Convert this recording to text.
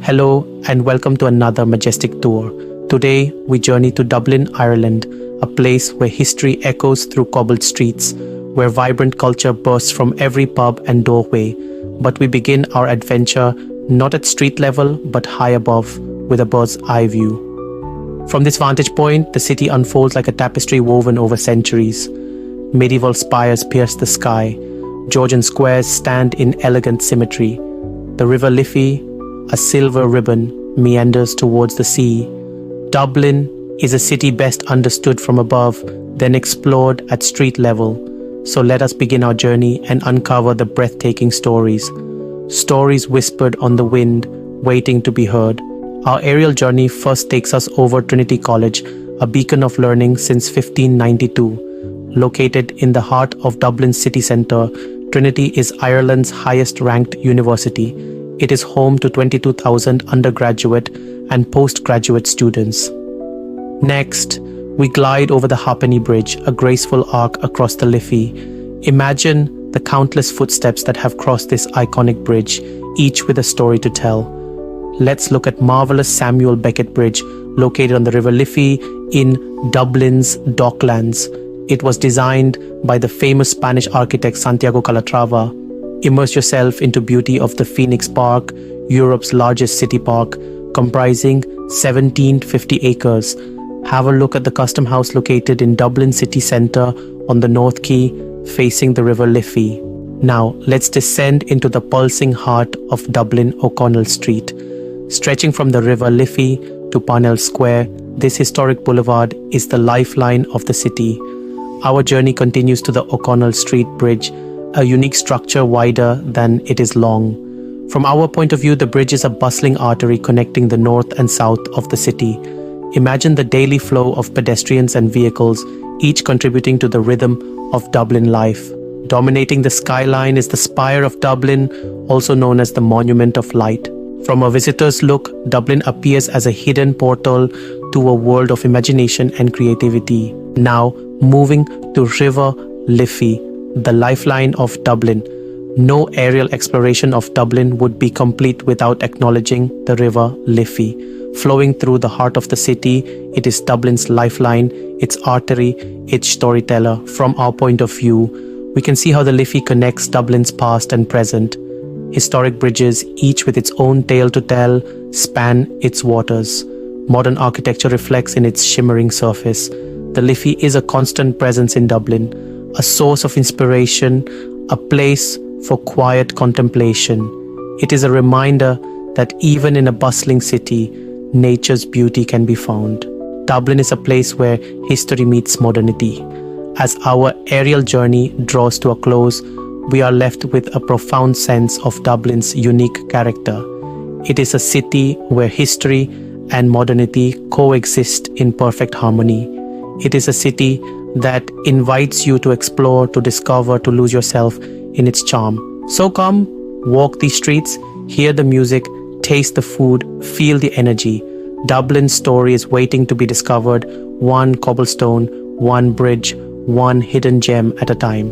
Hello and welcome to another majestic tour. Today we journey to Dublin, Ireland, a place where history echoes through cobbled streets, where vibrant culture bursts from every pub and doorway. But we begin our adventure not at street level but high above, with a bird's eye view. From this vantage point, the city unfolds like a tapestry woven over centuries. Medieval spires pierce the sky. Georgian squares stand in elegant symmetry. The River Liffey, a silver ribbon, meanders towards the sea. Dublin is a city best understood from above, then explored at street level. So let us begin our journey and uncover the breathtaking stories. Stories whispered on the wind, waiting to be heard. Our aerial journey first takes us over Trinity College, a beacon of learning since 1592. Located in the heart of Dublin's city centre, Trinity is Ireland's highest-ranked university. It is home to 22,000 undergraduate and postgraduate students. Next, we glide over the Halfpenny Bridge, a graceful arc across the Liffey. Imagine the countless footsteps that have crossed this iconic bridge, each with a story to tell. Let's look at marvelous Samuel Beckett Bridge, located on the River Liffey in Dublin's Docklands. It was designed by the famous Spanish architect Santiago Calatrava. Immerse yourself into beauty of the Phoenix Park, Europe's largest city park, comprising 1,750 acres. Have a look at the custom house located in Dublin city centre on the North Quay, facing the River Liffey. Now, let's descend into the pulsing heart of Dublin O'Connell Street. Stretching from the River Liffey to Parnell Square, this historic boulevard is the lifeline of the city. Our journey continues to the O'Connell Street Bridge, a unique structure wider than it is long. From our point of view, the bridge is a bustling artery connecting the north and south of the city. Imagine the daily flow of pedestrians and vehicles, each contributing to the rhythm of Dublin life. Dominating the skyline is the Spire of Dublin, also known as the Monument of Light. From a visitor's look, Dublin appears as a hidden portal to a world of imagination and creativity. Now, moving to River Liffey, the lifeline of Dublin. No aerial exploration of Dublin would be complete without acknowledging the River Liffey. Flowing through the heart of the city, it is Dublin's lifeline, its artery, its storyteller. From our point of view, we can see how the Liffey connects Dublin's past and present. Historic bridges, each with its own tale to tell, span its waters. Modern architecture reflects in its shimmering surface. The Liffey is a constant presence in Dublin, a source of inspiration, a place for quiet contemplation. It is a reminder that even in a bustling city, nature's beauty can be found. Dublin is a place where history meets modernity. As our aerial journey draws to a close, we are left with a profound sense of Dublin's unique character. It is a city where history and modernity coexist in perfect harmony. It is a city that invites you to explore, to discover, to lose yourself in its charm. So come, walk these streets, hear the music, taste the food, feel the energy. Dublin's story is waiting to be discovered, one cobblestone, one bridge, one hidden gem at a time.